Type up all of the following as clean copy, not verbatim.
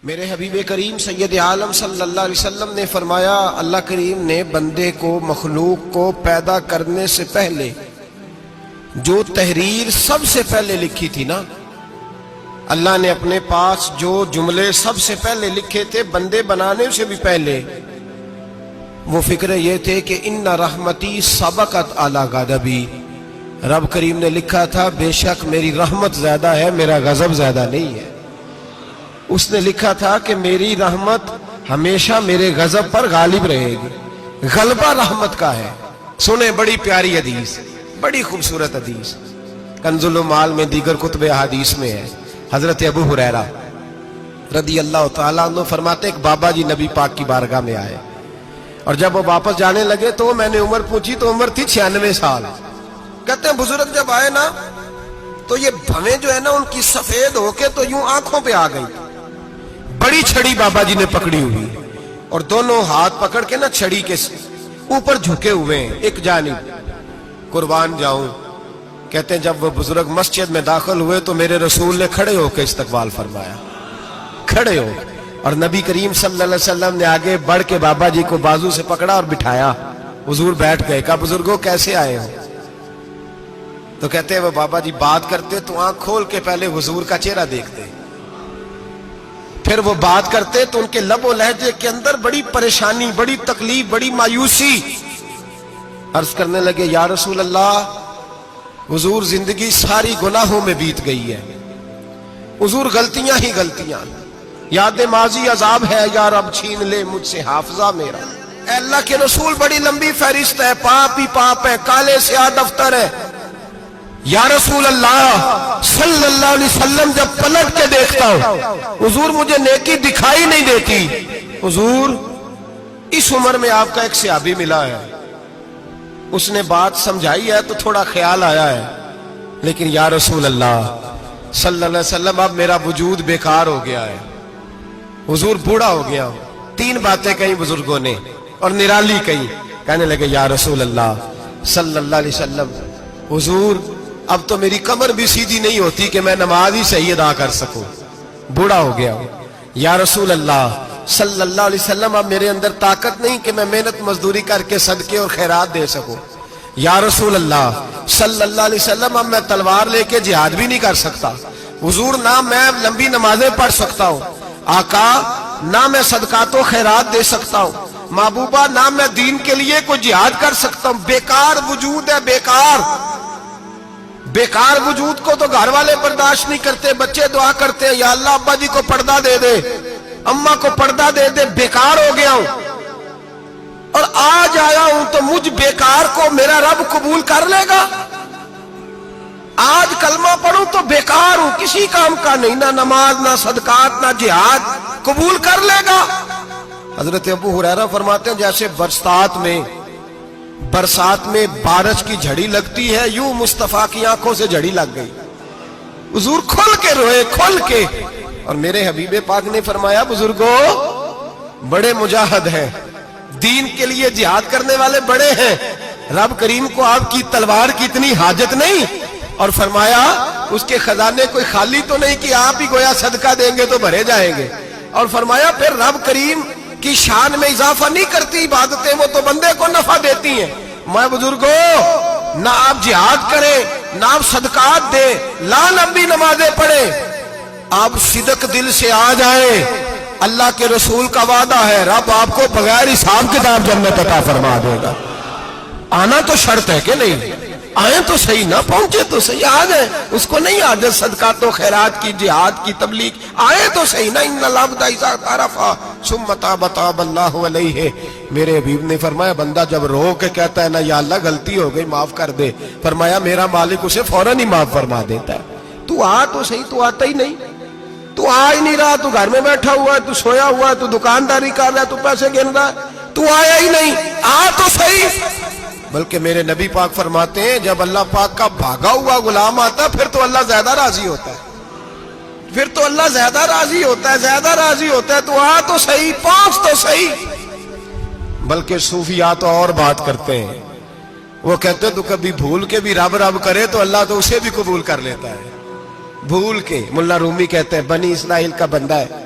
میرے حبیب کریم سید عالم صلی اللہ علیہ وسلم نے فرمایا، اللہ کریم نے بندے کو، مخلوق کو پیدا کرنے سے پہلے جو تحریر سب سے پہلے لکھی تھی نا، اللہ نے اپنے پاس جو جملے سب سے پہلے لکھے تھے بندے بنانے سے بھی پہلے، وہ فکر یہ تھے کہ ان رحمتی سبقت اعلی غضبی، رب کریم نے لکھا تھا بے شک میری رحمت زیادہ ہے، میرا غضب زیادہ نہیں ہے۔ اس نے لکھا تھا کہ میری رحمت ہمیشہ میرے غضب پر غالب رہے گی، غلبہ رحمت کا ہے۔ سنیں بڑی پیاری حدیث، بڑی خوبصورت حدیث، کنز المال میں دیگر کتب احادیث میں ہے۔ حضرت ابو ہریرہ رضی اللہ تعالیٰ عنہ فرماتے ایک بابا جی نبی پاک کی بارگاہ میں آئے، اور جب وہ واپس جانے لگے تو میں نے عمر پوچھی تو عمر تھی 96 سال۔ کہتے ہیں بزرگ جب آئے نا تو یہ بھویں جو ہے نا ان کی سفید ہو کے تو یوں آنکھوں پہ آ گئی، بڑی چھڑی بابا جی نے پکڑی ہوئی اور دونوں ہاتھ پکڑ کے نا چھڑی کے اوپر جھکے ہوئے ہیں ایک جانب، قربان جاؤں۔ کہتے ہیں جب وہ بزرگ مسجد میں داخل ہوئے تو میرے رسول نے کھڑے ہو کے استقبال فرمایا، کھڑے ہو، اور نبی کریم صلی اللہ علیہ وسلم نے آگے بڑھ کے بابا جی کو بازو سے پکڑا اور بٹھایا۔ حضور بیٹھ گئے، کہا بزرگوں کیسے آئے ہو؟ تو کہتے ہیں وہ بابا جی بات کرتے تو آنکھ کھول کے پہلے حضور کا چہرہ دیکھتے، پھر وہ بات کرتے تو ان کے لب و لہجے کے اندر بڑی پریشانی، بڑی تکلیف، بڑی مایوسی۔ عرض کرنے لگے یا رسول اللہ، حضور زندگی ساری گناہوں میں بیت گئی ہے، حضور غلطیاں ہی غلطیاں، یاد ماضی عذاب ہے، یا رب چھین لے مجھ سے حافظہ میرا۔ اے اللہ کے رسول بڑی لمبی فہرست ہے، پاپ ہی پاپ ہے، کالے سیاہ دفتر ہے۔ یا رسول اللہ صلی اللہ علیہ وسلم جب پلٹ کے دیکھتا ہوں حضور مجھے نیکی دکھائی نہیں دیتی۔ حضور اس عمر میں آپ کا ایک صحابی ملا ہے، اس نے بات سمجھائی ہے تو تھوڑا خیال آیا ہے، لیکن یا رسول اللہ صلی اللہ علیہ وسلم اب میرا وجود بیکار ہو گیا ہے، حضور بوڑھا ہو گیا ہوں۔ 3 باتیں کہیں بزرگوں نے اور نرالی کہیں، کہنے لگے یا رسول اللہ صلی اللہ علیہ وسلم، حضور اب تو میری کمر بھی سیدھی نہیں ہوتی کہ میں نماز ہی صحیح ادا کر سکوں، بوڑھا ہو گیا ہوں۔ یا رسول اللہ صلی اللہ علیہ وسلم اب میرے اندر طاقت نہیں کہ میں محنت مزدوری کر کے صدقے اور خیرات دے سکوں۔ یا رسول اللہ صلی اللہ علیہ وسلم اب میں تلوار لے کے جہاد بھی نہیں کر سکتا، حضور نہ میں لمبی نمازیں پڑھ سکتا ہوں، آقا نہ میں صدقات و خیرات دے سکتا ہوں، محبوبہ نہ میں دین کے لیے کوئی جہاد کر سکتا ہوں، بیکار وجود ہے، بیکار۔ بیکار وجود کو تو گھر والے برداشت نہیں کرتے، بچے دعا کرتے ہیں یا اللہ ابا جی کو پردہ دے دے، اماں کو پردہ دے دے، بیکار ہو گیا ہوں اور آج آیا ہوں تو مجھ بیکار کو میرا رب قبول کر لے گا؟ آج کلمہ پڑھوں تو بیکار ہوں، کسی کام کا نہیں، نہ نماز نہ صدقات نہ جہاد، قبول کر لے گا؟ حضرت ابو ہریرہ فرماتے ہیں جیسے برسات میں بارش کی جھڑی لگتی ہے، یوں مصطفیٰ کی آنکھوں سے جھڑی لگ گئی، حضور کھل کے روئے، کھل کے۔ اور میرے حبیب پاک نے فرمایا بزرگوں بڑے مجاہد ہیں، دین کے لیے جہاد کرنے والے بڑے ہیں، رب کریم کو آپ کی تلوار کی اتنی حاجت نہیں، اور فرمایا اس کے خزانے کوئی خالی تو نہیں کہ آپ ہی گویا صدقہ دیں گے تو بھرے جائیں گے، اور فرمایا پھر رب کریم کی شان میں اضافہ نہیں کرتی عبادتیں، وہ تو بندے کو نفع دیتی ہیں۔ میں بزرگوں نہ آپ جہاد کریں نہ آپ صدقات دیں، لا لمبی نمازیں پڑھیں، آپ صدق دل سے آ جائیں، اللہ کے رسول کا وعدہ ہے رب آپ کو بغیر حساب کتاب جنت عطا فرما دے گا۔ آنا تو شرط ہے کہ نہیں؟ آئیں تو صحیح، نہ پہنچے تو صحیح، آ گئے، اس کو نہیں عادت صدقات و خیرات کی، جہاد کی، تبلیغ، آئے تو صحیح نا۔ ان العبد اذا اعترف ثم تاب تاب اللہ علیہ، میرے حبیب نے فرمایا بندہ جب رو کے کہتا ہے نا یا اللہ غلطی ہو گئی معاف کر دے، فرمایا میرا مالک اسے فوراً ہی معاف فرما دیتا ہے۔ تو آ تو صحیح، تو آتا ہی نہیں، تو آ ہی نہیں رہا، تو گھر میں بیٹھا ہوا ہے، تو سویا ہوا ہے، تو دکانداری کر رہا ہے، تو پیسے گن رہا ہے، تو آیا ہی نہیں، آ تو صحیح۔ بلکہ میرے نبی پاک فرماتے ہیں جب اللہ پاک کا بھاگا ہوا غلام آتا ہے پھر تو اللہ زیادہ راضی ہوتا ہے، پھر تو اللہ زیادہ راضی ہوتا ہے، زیادہ راضی ہوتا ہے، تو آ تو صحیح، پہنچ تو صحیح۔ بلکہ صوفیاء تو اور بات کرتے ہیں، وہ کہتے ہیں تو کبھی بھول کے بھی رب رب کرے تو اللہ تو اسے بھی قبول کر لیتا ہے، بھول کے۔ ملا رومی کہتے ہیں بنی اسرائیل کا بندہ ہے،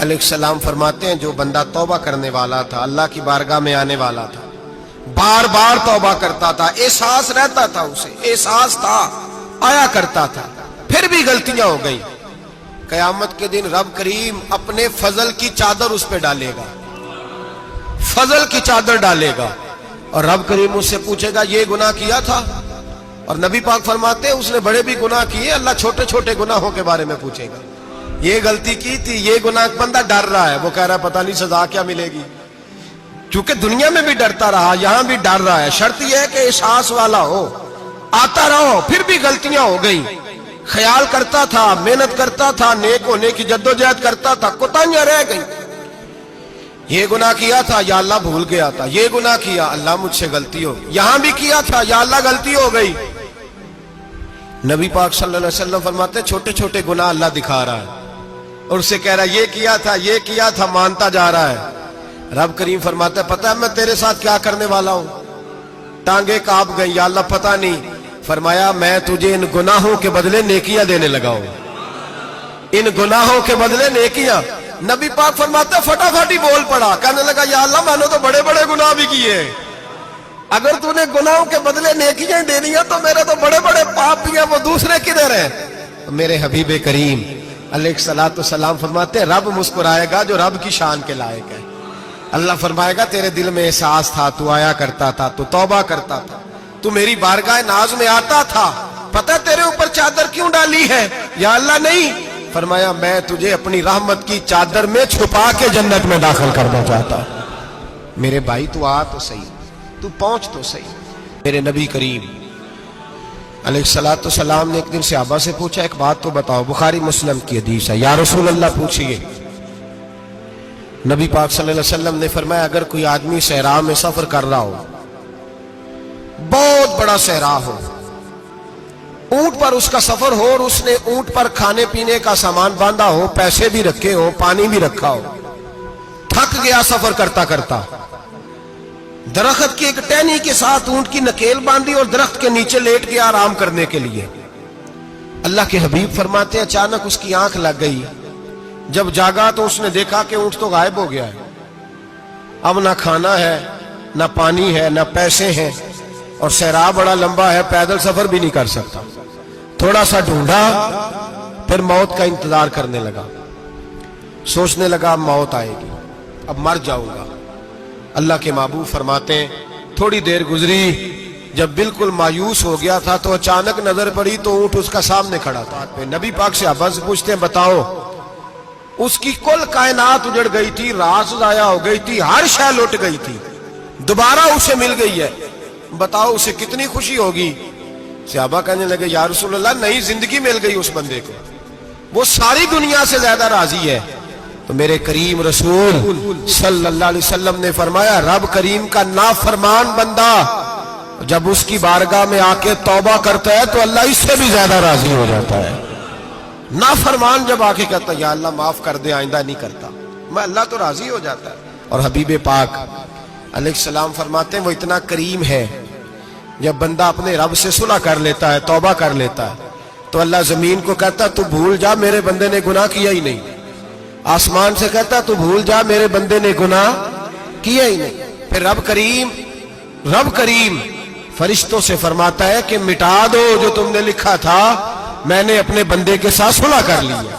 علیہ السلام فرماتے ہیں جو بندہ توبہ کرنے والا تھا، اللہ کی بارگاہ میں آنے والا تھا، بار بار توبہ کرتا تھا، احساس رہتا تھا، اسے احساس تھا، آیا کرتا تھا، پھر بھی غلطیاں ہو گئی، قیامت کے دن رب کریم اپنے فضل کی چادر اس پہ ڈالے گا، فضل کی چادر ڈالے گا، اور رب کریم اس سے پوچھے گا یہ گناہ کیا تھا؟ اور نبی پاک فرماتے ہیں اس نے بڑے بھی گناہ کیے، اللہ چھوٹے چھوٹے گناہوں کے بارے میں پوچھے گا، یہ غلطی کی تھی، یہ گناہ، بندہ ڈر رہا ہے، وہ کہہ رہا ہے پتہ نہیں سزا کیا ملے گی، چونکہ دنیا میں بھی ڈرتا رہا، یہاں بھی ڈر رہا ہے، شرط یہ ہے کہ احساس والا ہو، آتا رہو، پھر بھی غلطیاں ہو گئی، خیال کرتا تھا، محنت کرتا تھا، نیک ہونے کی جدوجہد کرتا تھا، کوتاہیاں رہ گئی، یہ گناہ کیا تھا یا اللہ بھول گیا تھا، یہ گناہ کیا اللہ مجھ سے غلطی ہو گئی، یہاں بھی کیا تھا یا اللہ غلطی ہو گئی۔ نبی پاک صلی اللہ علیہ وسلم فرماتے ہیں چھوٹے چھوٹے گناہ اللہ دکھا رہا ہے اور اسے کہہ رہا ہے یہ کیا تھا، مانتا جا رہا ہے۔ رب کریم فرماتا ہے پتہ ہے میں تیرے ساتھ کیا کرنے والا ہوں؟ ٹانگیں کانپ گئی، یا اللہ پتہ نہیں، فرمایا میں تجھے ان گناہوں کے بدلے نیکیاں دینے لگا ہوں، ان گناہوں کے بدلے نیکیاں۔ نبی پاک فرماتا ہے فٹافٹ ہی بول پڑا، کہنے لگا یا اللہ میں نے تو بڑے بڑے گناہ بھی کیے، اگر تو نے گناہوں کے بدلے نیکیاں دینی ہیں تو میرے تو بڑے بڑے پاپ بھی ہیں، وہ دوسرے کدھر ہیں؟ میرے حبیب کریم علیہ الصلوۃ والسلام فرماتے ہیں رب مسکرائے گا جو رب کی شان کے لائق ہے، اللہ فرمائے گا تیرے دل میں احساس تھا، تو آیا کرتا تھا، تو توبہ کرتا تھا، تو میری بارگاہ ناز میں آتا تھا، پتہ تیرے اوپر چادر کیوں ڈالی ہے؟ یا اللہ نہیں، فرمایا میں تجھے اپنی رحمت کی چادر میں چھپا کے جنت میں داخل کرنا چاہتا ہوں۔ میرے بھائی تو آ تو صحیح، تو پہنچ تو صحیح۔ میرے نبی کریم علیہ الصلوۃ والسلام نے ایک دن صحابہ سے پوچھا ایک بات تو بتاؤ، بخاری مسلم کی حدیث ہے، یا رسول اللہ پوچھئے۔ نبی پاک صلی اللہ علیہ وسلم نے فرمایا اگر کوئی آدمی صحرا میں سفر کر رہا ہو، بہت بڑا صحرا ہو، اونٹ پر اس کا سفر ہو اور اس نے اونٹ پر کھانے پینے کا سامان باندھا ہو، پیسے بھی رکھے ہو، پانی بھی رکھا ہو، تھک گیا سفر کرتا کرتا، درخت کی ایک ٹہنی کے ساتھ اونٹ کی نکیل باندھی اور درخت کے نیچے لیٹ گیا آرام کرنے کے لیے۔ اللہ کے حبیب فرماتے ہیں اچانک اس کی آنکھ لگ گئی، جب جاگا تو اس نے دیکھا کہ اونٹ تو غائب ہو گیا ہے، اب نہ کھانا ہے، نہ پانی ہے، نہ پیسے ہیں، اور صحرا بڑا لمبا ہے، پیدل سفر بھی نہیں کر سکتا۔ تھوڑا سا ڈھونڈا، پھر موت کا انتظار کرنے لگا، سوچنے لگا اب موت آئے گی، اب مر جاؤں گا۔ اللہ کے محبوب فرماتے ہیں تھوڑی دیر گزری، جب بالکل مایوس ہو گیا تھا تو اچانک نظر پڑی تو اونٹ اس کا سامنے کھڑا تھا۔ نبی پاک سے صحابہ سے پوچھتے ہیں بتاؤ، اس کی کل کائنات اجڑ گئی تھی، راز ضائع ہو گئی تھی، ہر شے لٹ گئی تھی، دوبارہ اسے مل گئی ہے، بتاؤ اسے کتنی خوشی ہوگی؟ صحابہ کہنے لگے یا رسول اللہ نئی زندگی مل گئی اس بندے کو، وہ ساری دنیا سے زیادہ راضی ہے۔ تو میرے کریم رسول صلی اللہ علیہ وسلم نے فرمایا رب کریم کا نافرمان بندہ جب اس کی بارگاہ میں آ کے توبہ کرتا ہے تو اللہ اس سے بھی زیادہ راضی ہو جاتا ہے۔ نافرمان جب آ کے کہتا ہے یا اللہ معاف کر دے، آئندہ نہیں کرتا، میں اللہ تو راضی ہو جاتا ہے۔ اور حبیب پاک علیہ السلام فرماتے ہیں وہ اتنا کریم ہے، جب بندہ اپنے رب سے صلح کر لیتا ہے، توبہ کر لیتا ہے، تو اللہ زمین کو کہتا ہے تو بھول جا میرے بندے نے گناہ کیا ہی نہیں، آسمان سے کہتا ہے تو بھول جا میرے بندے نے گناہ کیا ہی نہیں۔ پھر رب کریم فرشتوں سے فرماتا ہے کہ مٹا دو جو تم نے لکھا تھا، میں نے اپنے بندے کے ساتھ صلح کر لی ہے۔